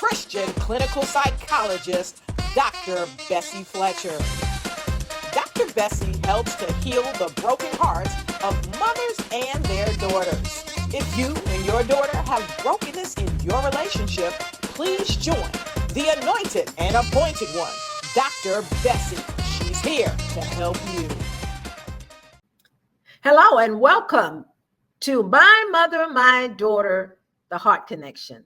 Christian clinical psychologist, Dr. Bessie Fletcher. Dr. Bessie helps to heal the broken hearts of mothers and their daughters. If you and your daughter have brokenness in your relationship, please join the anointed and appointed one, Dr. Bessie. She's here to help you. Hello and welcome to My Mother, My Daughter, The Heart Connection.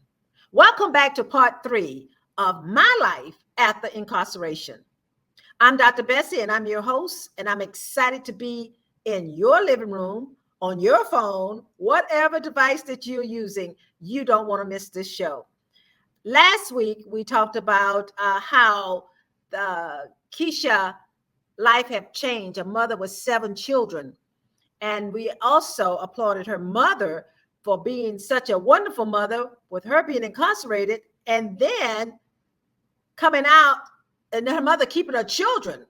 Welcome back to part 3 of my life after incarceration. I'm Dr. Bessie and I'm your host, and I'm excited to be in your living room, on your phone, whatever device that you're using. You don't want to miss this show. Last week, we talked about how Keisha life had changed, a mother with 7 children. And we also applauded her mother for being such a wonderful mother with her being incarcerated and then coming out and her mother keeping her children,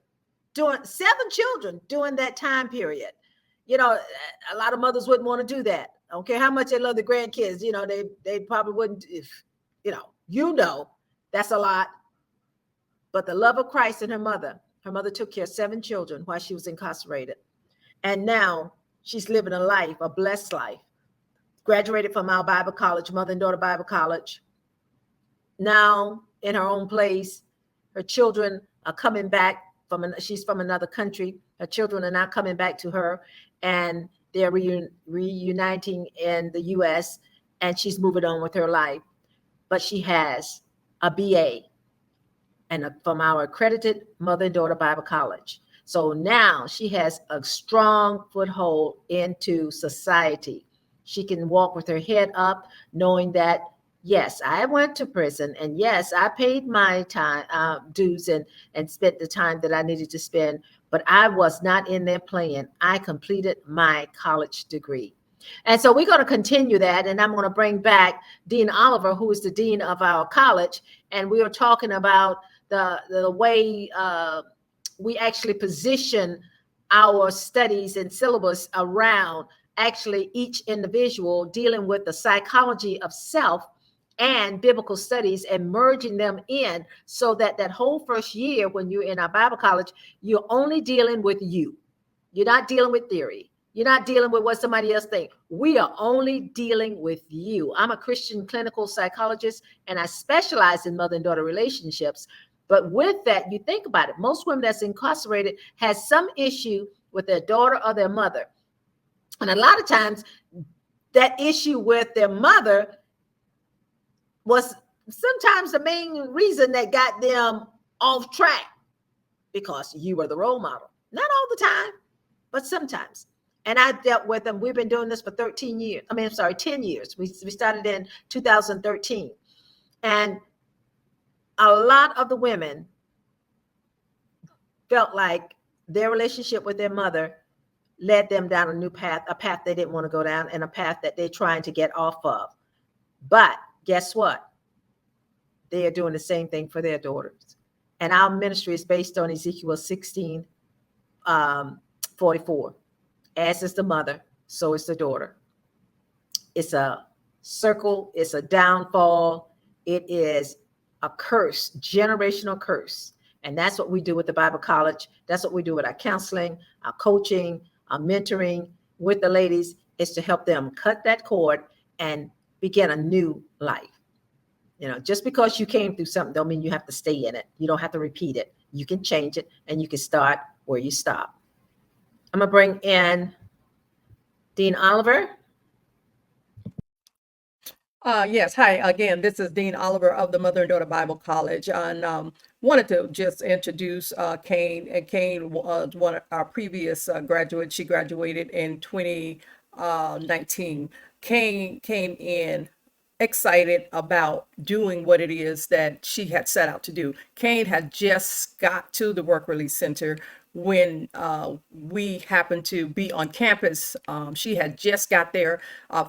doing 7 children during that time period. You know, a lot of mothers wouldn't want to do that. I don't care how much they love the grandkids. You know, they probably wouldn't, if, you know, that's a lot. But the love of Christ and her mother took care of 7 children while she was incarcerated. And now she's living a life, a blessed life. Graduated from our Bible college, mother and daughter Bible college. Now in her own place, her children are coming back she's from another country. Her children are now coming back to her, and they're reuniting in the U.S., and she's moving on with her life. But she has a BA from our accredited mother and daughter Bible college. So now she has a strong foothold into society. She can walk with her head up, knowing that, yes, I went to prison, and yes, I paid my time dues and spent the time that I needed to spend, but I was not in there playing. I completed my college degree. And so we're going to continue that, and I'm going to bring back Dean Oliver, who is the dean of our college, and we are talking about the way we actually position our studies and syllabus around actually each individual, dealing with the psychology of self and biblical studies and merging them in, so that whole first year when you're in our Bible college, you're only dealing with you. You're not dealing with theory. You're not dealing with what somebody else thinks. We are only dealing with you. I'm a Christian clinical psychologist, and I specialize in mother and daughter relationships. But with that, you think about it, most women that's incarcerated has some issue with their daughter or their mother. And a lot of times that issue with their mother was sometimes the main reason that got them off track, because you were the role model. Not all the time, but sometimes. And I dealt with them. We've been doing this for 10 years. We started in 2013. And a lot of the women felt like their relationship with their mother led them down a new path, a path they didn't want to go down, and a path that they're trying to get off of. But guess what? They are doing the same thing for their daughters. And our ministry is based on Ezekiel 16:44. As is the mother, so is the daughter. It's a circle. It's a downfall. It is a curse, generational curse. And that's what we do with the Bible college. That's what we do with our counseling, our coaching, our mentoring with the ladies, is to help them cut that cord and begin a new life. You know, just because you came through something don't mean you have to stay in it. You don't have to repeat it. You can change it, and you can start where you stop. I'm gonna bring in Dean Oliver. Yes. Hi again. This is Dean Oliver of the Mother and Daughter Bible College, and wanted to just introduce Kane. And Kane was one of our previous graduates. She graduated in 2019. Kane came in excited about doing what it is that she had set out to do. Kane had just got to the Work Release Center when we happened to be on campus. She had just got there,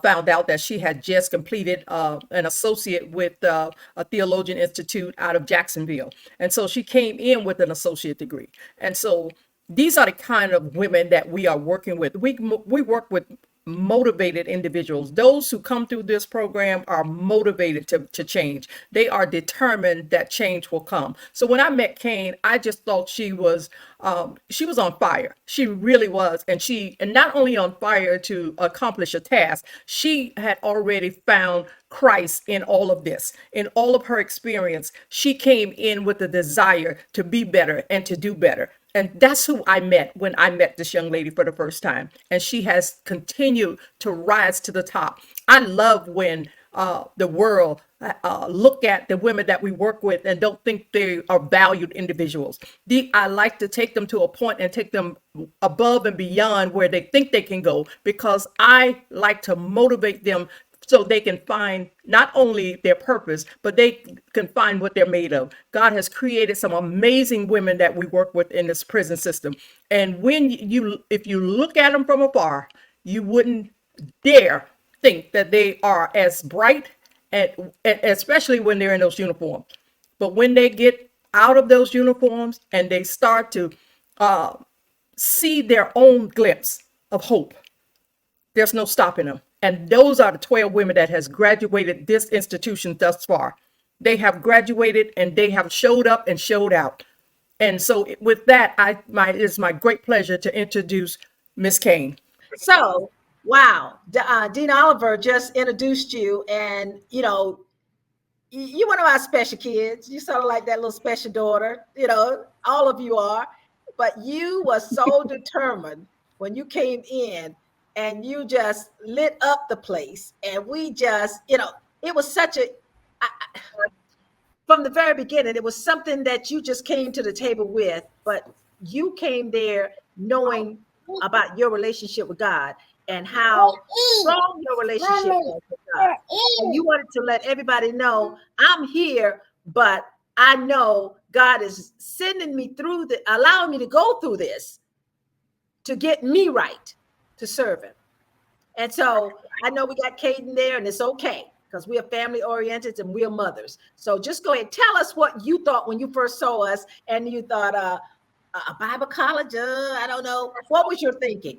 found out that she had just completed an associate with a theologian institute out of Jacksonville. And so she came in with an associate degree. And so these are the kind of women that we are working with. We work with motivated individuals. Those who come through this program are motivated to change. They are determined that change will come. So when I met Kane, I just thought she was on fire. She really was. And not only on fire to accomplish a task, she had already found Christ in all of this. In all of her experience, she came in with a desire to be better and to do better. And that's who I met when I met this young lady for the first time. And she has continued to rise to the top. I love when the world look at the women that we work with and don't think they are valued individuals. I like to take them to a point and take them above and beyond where they think they can go, because I like to motivate them so they can find not only their purpose, but they can find what they're made of. God has created some amazing women that we work with in this prison system. And if you look at them from afar, you wouldn't dare think that they are as bright, and especially when they're in those uniforms. But when they get out of those uniforms and they start to see their own glimpse of hope, there's no stopping them. And those are the 12 women that has graduated this institution thus far. They have graduated and they have showed up and showed out. And so with that, it's my great pleasure to introduce Miss Kane. So, wow, Dean Oliver just introduced you, and you one of our special kids. You sort of like that little special daughter. All of you are, but you were so determined when you came in, and you just lit up the place. And we just, it was such from the very beginning, it was something that you just came to the table with, but you came there knowing about your relationship with God and how strong your relationship was with God. And you wanted to let everybody know, I'm here, but I know God is sending me through allowing me to go through this to get me right, to serve him. And so I know we got Caden there, and it's okay, because we are family oriented and we are mothers. So just go ahead, tell us what you thought when you first saw us, and you thought a Bible college, I don't know. What was your thinking?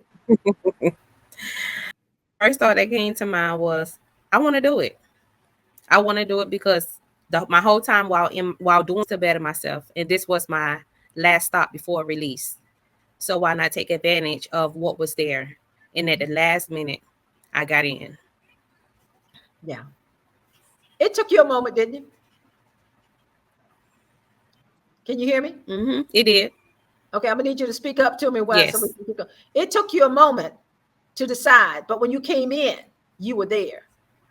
First thought that came to mind was, I want to do it. I want to do it because my whole time while doing to better myself, and this was my last stop before release. So why not take advantage of what was there? And at the last minute, I got in. Yeah. It took you a moment, didn't it? Can you hear me? Mm-hmm. It did. Okay, I'm gonna need you to speak up to me. Yes. It took you a moment to decide, but when you came in, you were there.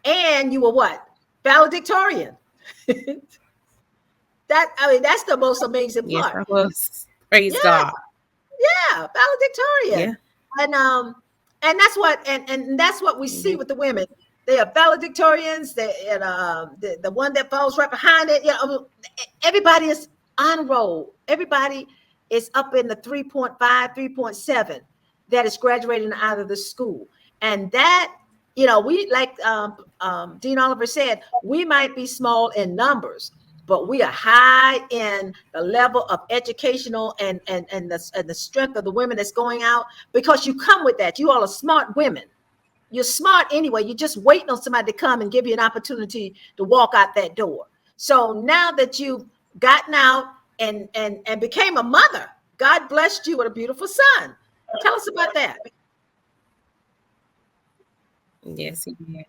And you were what? Valedictorian. That's the most amazing part. Yes, I was. Praise God. Yeah, valedictorian. Yeah. And that's what we see with the women. They are valedictorians. The one that falls right behind it. Everybody is on roll. Everybody is up in the 3.5, 3.7 that is graduating out of the school. And that, we, like Dean Oliver said, we might be small in numbers, but we are high in the level of educational and the strength of the women that's going out, because you come with that. You all are smart women. You're smart anyway. You're just waiting on somebody to come and give you an opportunity to walk out that door. So now that you've gotten out and became a mother, God blessed you with a beautiful son. Tell us about that. Yes, he did.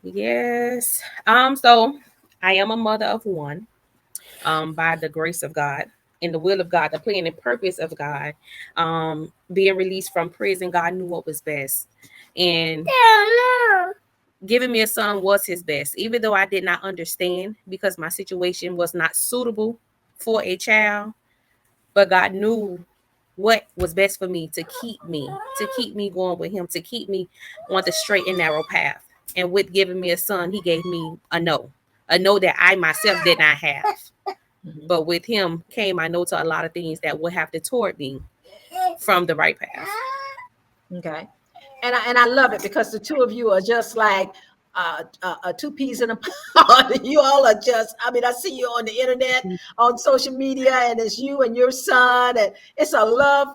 Yes. So I am a mother of one, by the grace of God and the will of God, the plan and purpose of God. Being released from prison, God knew what was best. And giving me a son was his best, even though I did not understand, because my situation was not suitable for a child. But God knew what was best for me to keep me going with him, to keep me on the straight and narrow path. And with giving me a son, he gave me a no that I myself did not have. But with him came I know to a lot of things that would have detoured me from the right path. Okay. And I love it, because the two of you are just like two peas in a pod. You all are just, I see you on the internet, on social media, and it's you and your son, and it's a love,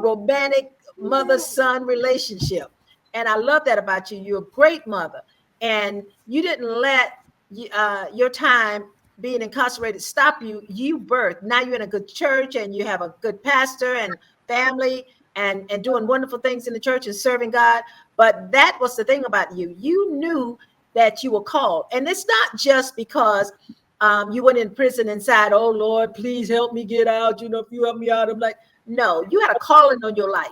romantic mother-son relationship. And I love that about you. You're a great mother. And you didn't let your time being incarcerated stop you. You birthed. Now you're in a good church and you have a good pastor and family and doing wonderful things in the church and serving God. But that was the thing about you. You knew that you were called. And it's not just because you went in prison inside, oh Lord, please help me get out. You know, if you help me out, I'm like, no, you had a calling on your life.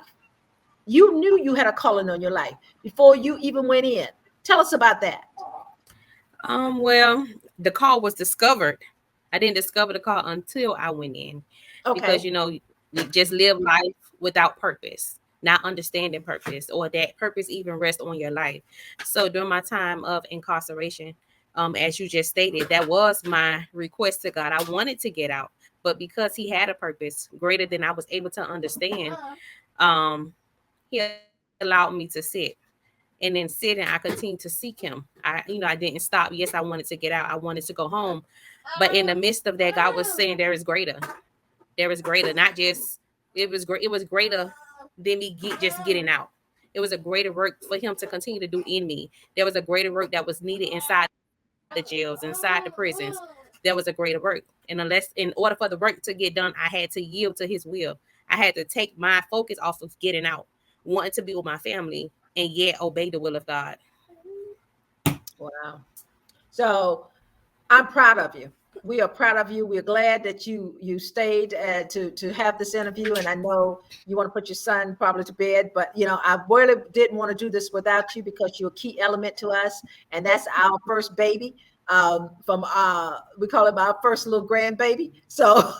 You knew you had a calling on your life before you even went in. Tell us about that. Well, the call was discovered. I didn't discover the call until I went in, because Okay. you just live life without purpose, not understanding purpose, or that purpose even rests on your life. So during my time of incarceration, as you just stated, that was my request to God. I wanted to get out, but because He had a purpose greater than I was able to understand, He allowed me to sit. And then sitting, I continued to seek Him. I didn't stop. Yes, I wanted to get out. I wanted to go home. But in the midst of that, God was saying there is greater. There is greater. Not just it was great. It was greater than me just getting out. It was a greater work for Him to continue to do in me. There was a greater work that was needed inside the jails, inside the prisons. There was a greater work. And in order for the work to get done, I had to yield to His will. I had to take my focus off of getting out, wanting to be with my family, and yet obey the will of God. Wow. So I'm proud of you. We are proud of you. We're glad that you stayed to have this interview. And I know you want to put your son probably to bed, but I really didn't want to do this without you because you're a key element to us, and that's our first baby. From we call him our first little grandbaby. So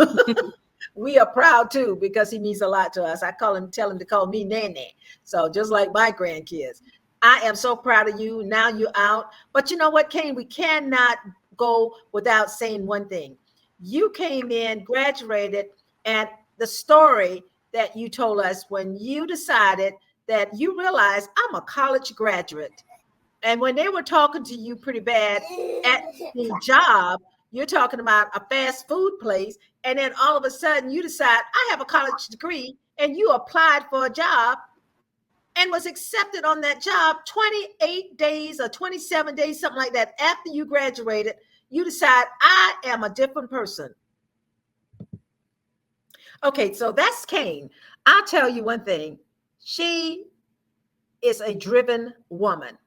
we are proud too because he means a lot to us. Tell him to call me Nene. So just like my grandkids. I am so proud of you. Now you're out. But you know what, Kane? We cannot go without saying one thing. You came in, graduated, and the story that you told us when you decided that you realized I'm a college graduate. And when they were talking to you pretty bad at the job, you're talking about a fast food place. And then all of a sudden you decide, I have a college degree, and you applied for a job and was accepted on that job 28 days or 27 days, something like that. After you graduated, you decide, I am a different person. Okay, so that's Kane. I'll tell you one thing. She is a driven woman.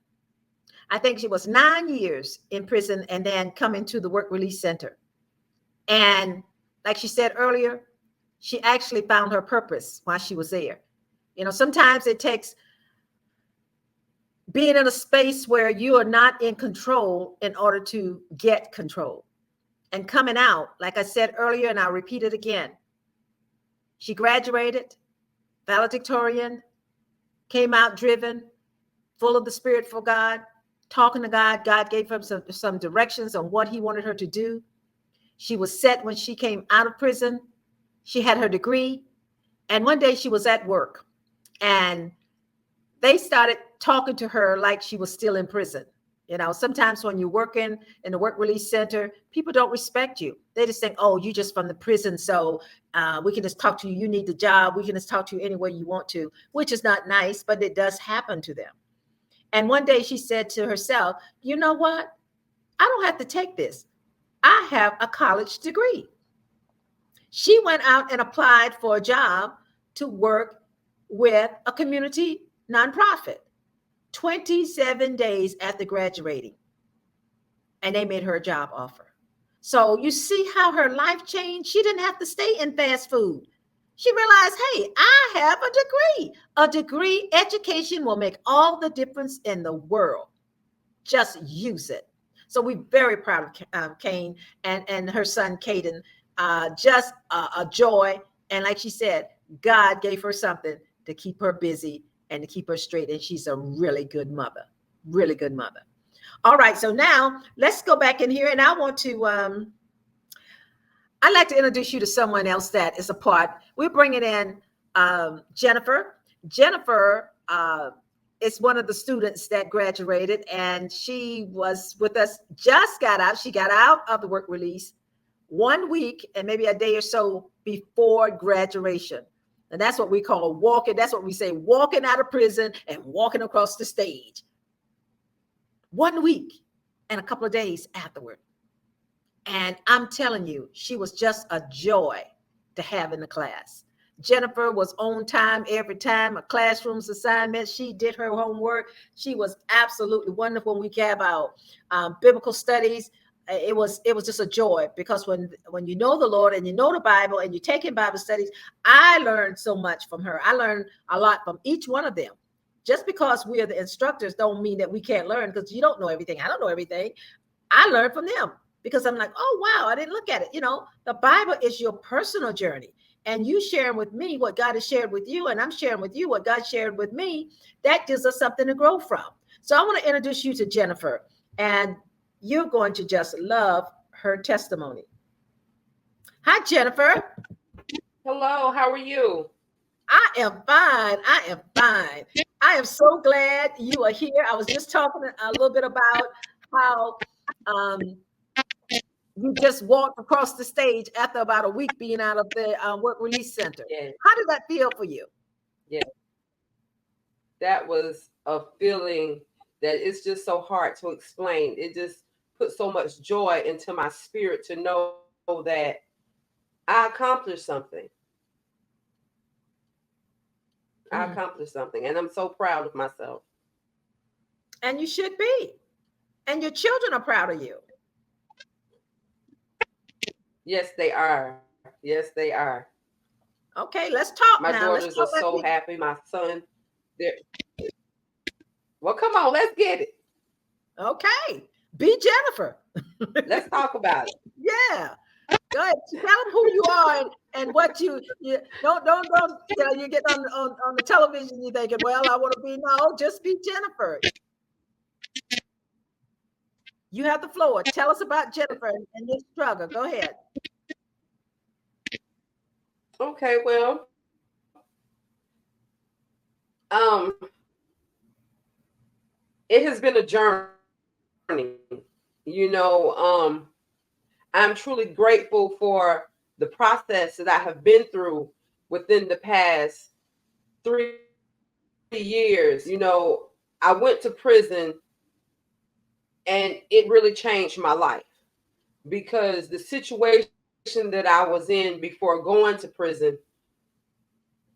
I think she was 9 years in prison and then coming to the work release center. And like she said earlier, she actually found her purpose while she was there. Sometimes it takes being in a space where you are not in control in order to get control. And coming out, like I said earlier, and I'll repeat it again, she graduated, valedictorian, came out driven, full of the Spirit for God, talking to God. God gave her some directions on what He wanted her to do. She was set when she came out of prison. She had her degree. And one day she was at work and they started talking to her like she was still in prison. Sometimes when you're working in the work release center, people don't respect you. They just think, oh, you just from the prison. So we can just talk to you. You need the job. We can just talk to you any way you want to, which is not nice, but it does happen to them. And one day she said to herself, you know what? I don't have to take this. I have a college degree. She went out and applied for a job to work with a community nonprofit 27 days after graduating. And they made her a job offer. So you see how her life changed? She didn't have to stay in fast food. She realized, hey, I have a degree. A degree, education will make all the difference in the world. Just use it. So we're very proud of Kane and her son, Caden. Just a joy. And like she said, God gave her something to keep her busy and to keep her straight. And she's a really good mother. Really good mother. All right. So now let's go back in here. And I want to, I'd like to introduce you to someone else that is a part. We're bringing in Jennifer. Jennifer is one of the students that graduated, and she was with us, just got out. She got out of the work release 1 week and maybe a day or so before graduation. And that's what we call walking. That's what we say, walking out of prison and walking across the stage. 1 week and a couple of days afterward. And I'm telling you, she was just a joy to have in the class. Jennifer was on time every time. A classroom's assignment, she did her homework. She was absolutely wonderful. When we have our biblical studies, it was just a joy, because when you know the Lord and you know the Bible and you're taking Bible studies, I learned so much from her. I learned a lot from each one of them. Just because we are the instructors don't mean that we can't learn, because you don't know everything. I don't know everything. I learned from them, because I'm like, oh, wow, I didn't look at it. You know, the Bible is your personal journey, and you sharing with me what God has shared with you, and I'm sharing with you what God shared with me. That gives us something to grow from. So I want to introduce you to Jennifer, and you're going to just love her testimony. Hi, Jennifer. Hello, how are you? I am fine. I am fine. I am so glad you are here. I was just talking a little bit about how you just walked across the stage after about a week being out of the work release center. Yes. How did that feel for you? Yes. That was a feeling that it's just so hard to explain. It just put so much joy into my spirit to know that I accomplished something. I accomplished something, and I'm so proud of myself. And you should be. And your children are proud of you. Yes, they are. Yes, they are. Okay, let's talk My now. daughters are so happy. My son, well, come on, let's get it. Okay, be Jennifer. Let's talk about it. Yeah. Go ahead. Tell them who you are and what you don't tell you get on the television. You thinking, well, I want to be. No, just be Jennifer. You have the floor. Tell us about Jennifer and your struggle. Go ahead. Okay, well, it has been a journey. You know, I'm truly grateful for the process that I have been through within the past 3 years. You know, I went to prison, and it really changed my life, because the situation that I was in before going to prison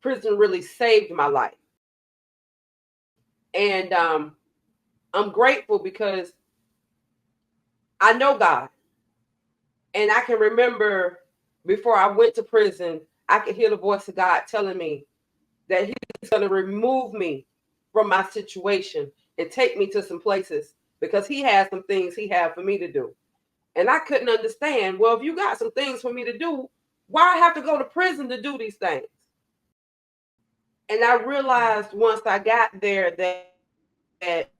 really saved my life. And I'm grateful because I know God. And I can remember before I went to prison, I could hear the voice of God telling me that He's going to remove me from my situation and take me to some places, because He has some things He had for me to do. And I couldn't understand, well, if you got some things for me to do, why I have to go to prison to do these things? And I realized once I got there that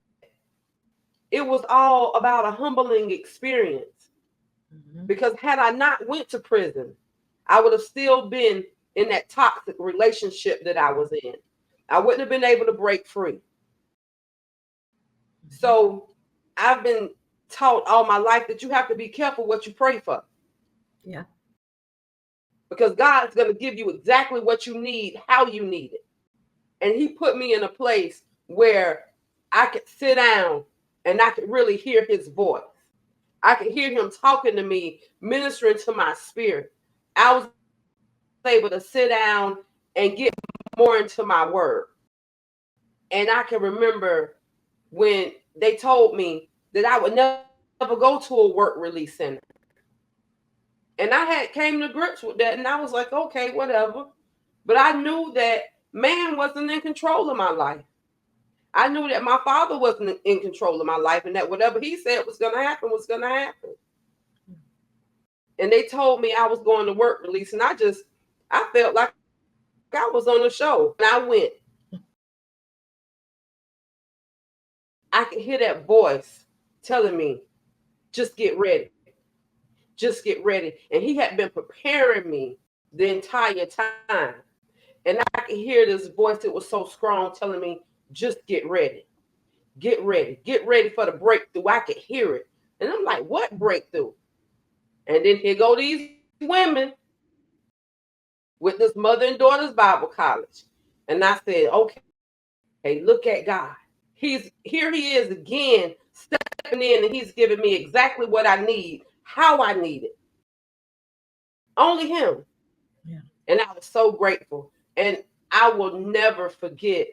it was all about a humbling experience. Because had I not went to prison, I would have still been in that toxic relationship that I was in. I wouldn't have been able to break free. So I've been taught all my life that you have to be careful what you pray for. Yeah. Because God's going to give you exactly what you need, how you need it. And He put me in a place where I could sit down and I could really hear His voice. I could hear Him talking to me, ministering to my spirit. I was able to sit down and get more into my word. And I can remember when they told me that I would never go to a work release center. And I had came to grips with that, and I was like, okay, whatever. But I knew that man wasn't in control of my life. I knew that my Father wasn't in control of my life, and that whatever He said was going to happen was going to happen. And they told me I was going to work release, and I felt like I was on a show. And I went. I could hear that voice telling me, just get ready. Just get ready. And He had been preparing me the entire time. And I could hear this voice that was so strong telling me, just get ready. Get ready. Get ready for the breakthrough. I could hear it. And I'm like, what breakthrough? And then here go these women. with this mother and daughter's Bible college. And I said, okay, look at God. He is again stepping in, and he's giving me exactly what I need, how I need it. Only him. Yeah. And I was so grateful. And I will never forget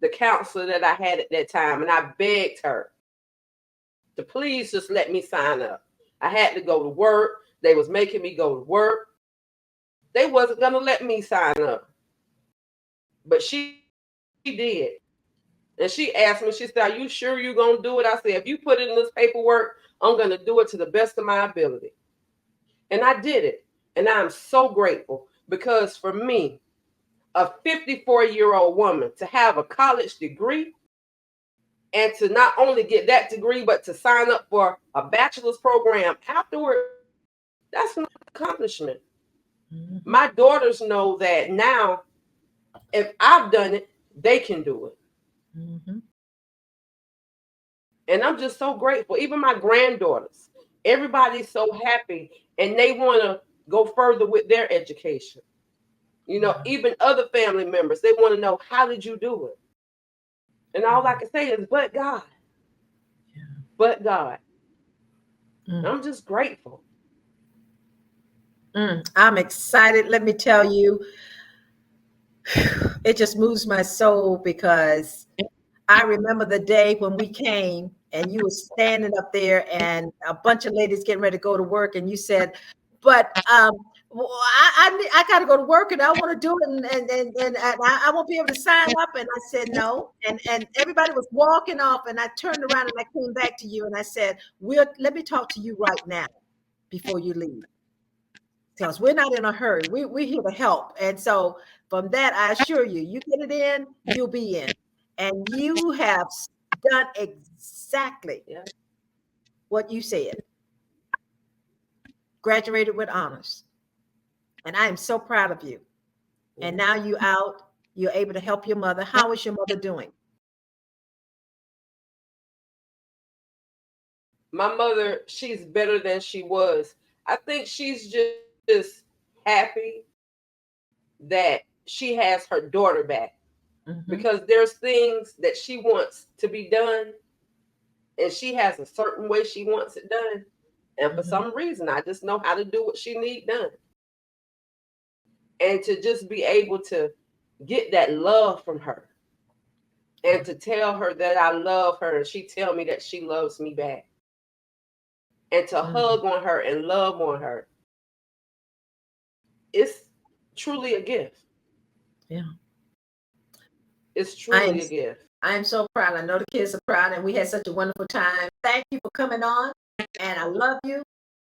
the counselor that I had at that time. And I begged her to please just let me sign up. I had to go to work. They was making me go to work. They wasn't going to let me sign up. But she did. And she asked me, she said, are you sure you're going to do it? I said, if you put it in this paperwork, I'm going to do it to the best of my ability. And I did it. And I'm so grateful, because for me, a 54-year-old woman, to have a college degree and to not only get that degree, but to sign up for a bachelor's program afterward, that's an accomplishment. Mm-hmm. My daughters know that now, if I've done it, they can do it. Mm-hmm. And I'm just so grateful. Even my granddaughters, everybody's so happy, and they want to go further with their education. You know, even other family members, they want to know, how did you do it? And all I can say is, but God. Yeah. But God. Mm. I'm just grateful. I'm excited. Let me tell you, it just moves my soul, because I remember the day when we came and you were standing up there and a bunch of ladies getting ready to go to work, and you said, but well, I got to go to work and I want to do it, and I won't be able to sign up. And I said no, and everybody was walking off, and I turned around and I came back to you and I said, let me talk to you right now before you leave, because we're not in a hurry. We're here to help. And so from that, I assure you, you get it in, you'll be in. And you have done exactly what you said. Graduated with honors. And I am so proud of you. And now you out, you're able to help your mother. How is your mother doing? My mother, she's better than she was. I think she's just happy that she has her daughter back, because there's things that she wants to be done, and she has a certain way she wants it done. And for some reason, I just know how to do what she needs done. And to just be able to get that love from her, and to tell her that I love her, and she tell me that she loves me back, and to hug on her and love on her, it's truly a gift. Yeah. It's truly a gift. I am so proud. I know the kids are proud, and we had such a wonderful time. Thank you for coming on, and I love you.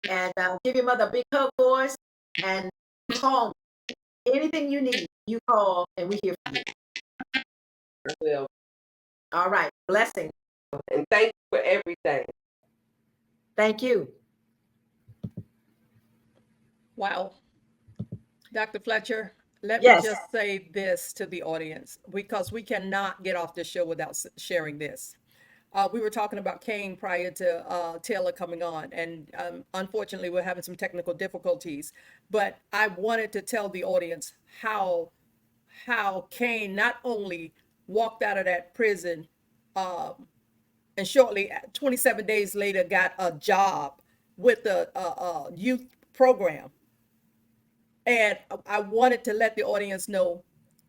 And give your mother a big hug, boys, and call me. Anything you need, you call, and we here for you. Well, All right. Blessing. and thank you for everything. Thank you. Wow. Dr. Fletcher, let me Yes. just say this to the audience, because we cannot get off this show without sharing this. We were talking about Kane prior to Taylor coming on, and unfortunately, we're having some technical difficulties. But I wanted to tell the audience how Kane not only walked out of that prison, and shortly, 27 days later, got a job with the youth program. And I wanted to let the audience know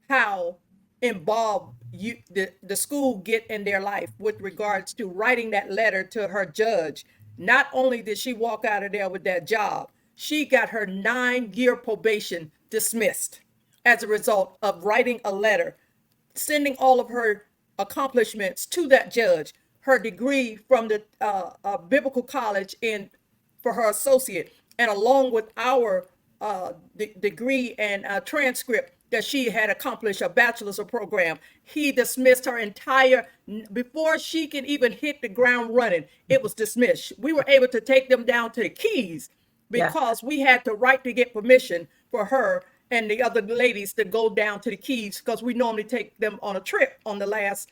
how involved the school get in their life with regards to writing that letter to her judge. Not only did she walk out of there with that job, she got her 9-year probation dismissed as a result of writing a letter, sending all of her accomplishments to that judge, her degree from the biblical college in for her associate, and along with our degree and transcript that she had accomplished a bachelor's program. He dismissed her entire, before she could even hit the ground running, it was dismissed. We were able to take them down to the Keys because we had the right to get permission for her and the other ladies to go down to the Keys, because we normally take them on a trip on the last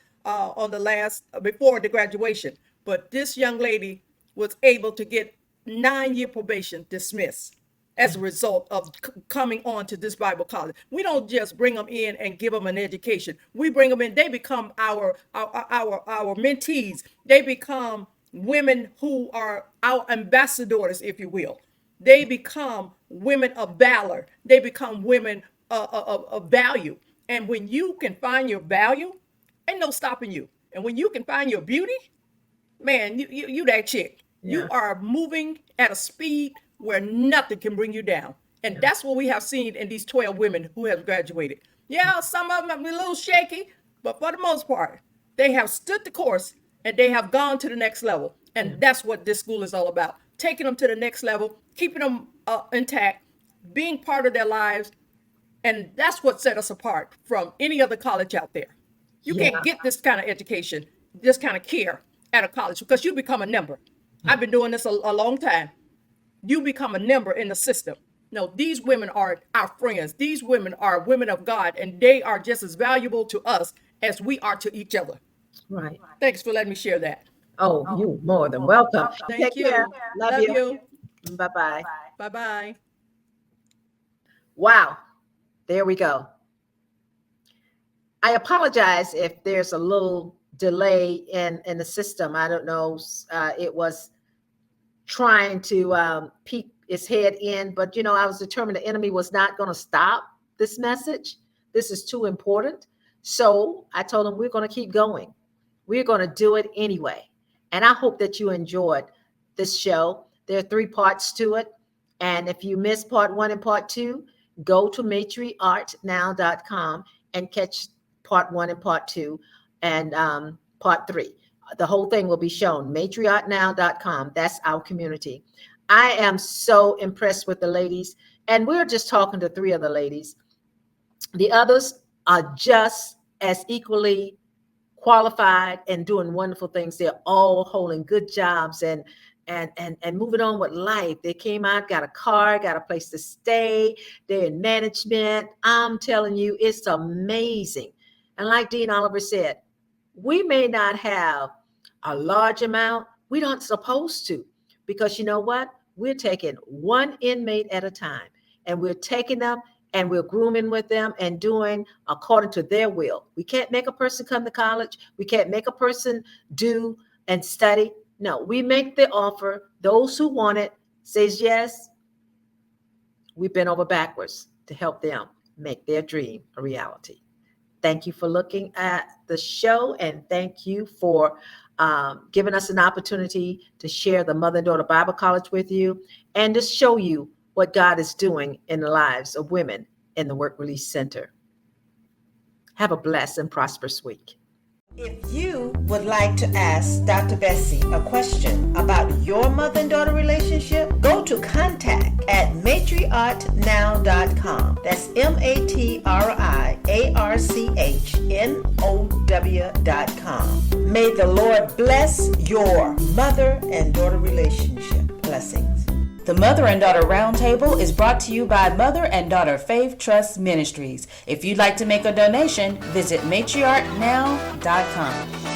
before the graduation. But this young lady was able to get 9-year probation dismissed. as a result of coming on to this Bible college. We don't just bring them in and give them an education. We bring them in, they become our mentees. They become women who are our ambassadors, if you will. They become women of valor. They become women of value. And when you can find your value, ain't no stopping you. And when you can find your beauty, man, you that chick. Yeah. You are moving at a speed where nothing can bring you down. And that's what we have seen in these 12 women who have graduated. Yeah, some of them have been a little shaky, but for the most part, they have stood the course and they have gone to the next level. And that's what this school is all about. Taking them to the next level, keeping them intact, being part of their lives. And that's what set us apart from any other college out there. You can't get this kind of education, this kind of care at a college because you become a number. I've been doing this a long time. You become a number in the system. No, these women are our friends. These women are women of God, and they are just as valuable to us as we are to each other. Right. Thanks for letting me share that. Oh, you more than welcome. Thank Take you. care. Love you. Bye-bye. Bye-bye. Wow. There we go. I apologize if there's a little delay in the system. I don't know. It was trying to peek its head in, but I was determined the enemy was not going to stop this message. This is too important. So I told him we're going to keep going. We're going to do it anyway. And I hope that you enjoyed this show. There are 3 parts to it. And if you missed part 1 and part 2, go to matriarchnow.com and catch part 1 and part 2 and part 3. The whole thing will be shown. Matriarchnow.com. That's our community. I am so impressed with the ladies. And we're just talking to 3 of the ladies. The others are just as equally qualified and doing wonderful things. They're all holding good jobs and moving on with life. They came out, got a car, got a place to stay. They're in management. I'm telling you, it's amazing. And like Dean Oliver said, we may not have a large amount. We don't supposed to, because you know what? We're taking one inmate at a time, and we're taking them and we're grooming with them and doing according to their will. We can't make a person come to college. We can't make a person do and study. No, we make the offer. Those who want it says yes. We bend over backwards to help them make their dream a reality. Thank you for looking at the show, and thank you for giving us an opportunity to share the Mother and Daughter Bible College with you and to show you what God is doing in the lives of women in the Work Release Center. Have a blessed and prosperous week. If you would like to ask Dr. Bessie a question about your mother and daughter relationship, go to contact@matriarchnow.com. That's matriarchnow.com. May the Lord bless your mother and daughter relationship. Blessings. The Mother and Daughter Roundtable is brought to you by Mother and Daughter Faith Trust Ministries. If you'd like to make a donation, visit matriarchnow.com.